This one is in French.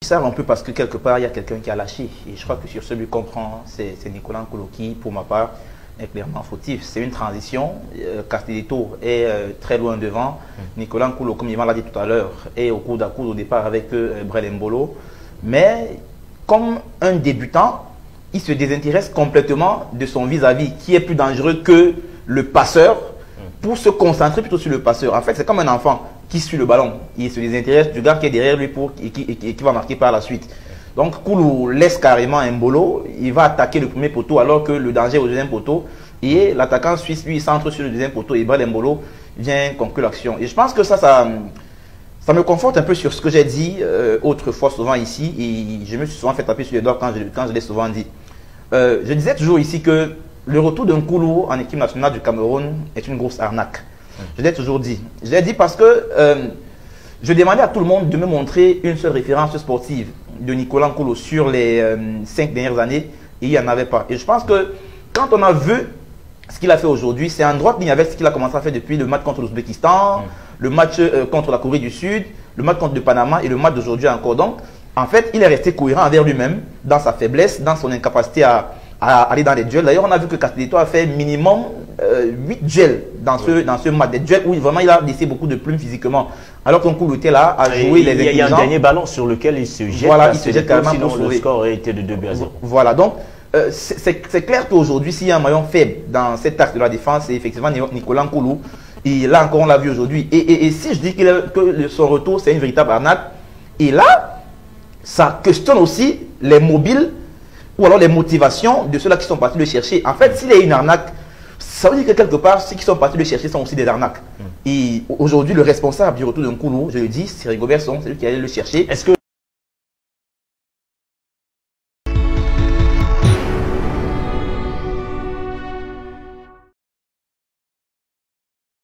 sers un peu parce que quelque part, il y a quelqu'un qui a lâché. Et je crois que sur celui qu'on prend, c'est Nicolas Nkolo qui, pour ma part, est clairement fautif. C'est une transition. Castelletto est très loin devant. Nicolas Nkolo, comme Yvan l'a dit tout à l'heure, est au coude à coude au départ avec Brel Mbolo. Mais comme un débutant, il se désintéresse complètement de son vis-à-vis, qui est plus dangereux que le passeur, pour se concentrer plutôt sur le passeur. En fait, c'est comme un enfant qui suit le ballon. Il se désintéresse du gars qui est derrière lui et qui va marquer par la suite. Donc, Koulou laisse carrément Mbolo. Il va attaquer le premier poteau alors que le danger est au deuxième poteau. Et l'attaquant suisse, lui, il centre sur le deuxième poteau. Et Brel Mbolo vient conclure l'action. Et je pense que ça me conforte un peu sur ce que j'ai dit autrefois souvent ici. Et je me suis souvent fait taper sur les doigts quand je l'ai souvent dit. Je disais toujours ici que le retour d'un Koulou en équipe nationale du Cameroun est une grosse arnaque. Je l'ai toujours dit. Je l'ai dit parce que je demandais à tout le monde de me montrer une seule référence sportive de Nicolas Nkolo sur les 5 dernières années, et il n'y en avait pas. Et je pense que quand on a vu ce qu'il a fait aujourd'hui, c'est en droite ligne avec ce qu'il a commencé à faire depuis le match contre l'Ouzbékistan, le match contre la Corée du Sud, le match contre le Panama et le match d'aujourd'hui encore. Donc, en fait, il est resté cohérent envers lui-même, dans sa faiblesse, dans son incapacité à aller dans les duels. D'ailleurs, on a vu que Castelletto a fait minimum 8 duels dans ce match. Des duels où vraiment il a laissé beaucoup de plumes physiquement. Alors qu'on Koulou était là à jouer les intelligents. Il y a un dernier ballon sur lequel il se jette. Voilà, il se jette carrément sinon pour sauver. Le score aurait été de 2-0. Voilà, donc c'est clair qu'aujourd'hui, s'il y a un maillon faible dans cet axe de la défense, c'est effectivement Nicolas Nkolo. Et là encore, on l'a vu aujourd'hui. Et si je dis que son retour, c'est une véritable arnaque, et là, ça questionne aussi les mobiles ou alors les motivations de ceux-là qui sont partis le chercher. En fait, s'il y a une arnaque, ça veut dire que quelque part, ceux qui sont partis le chercher sont aussi des arnaques. Et aujourd'hui, le responsable du retour d'un Nkolo, je le dis, c'est Rigobert Song, c'est lui qui allait le chercher. Est-ce que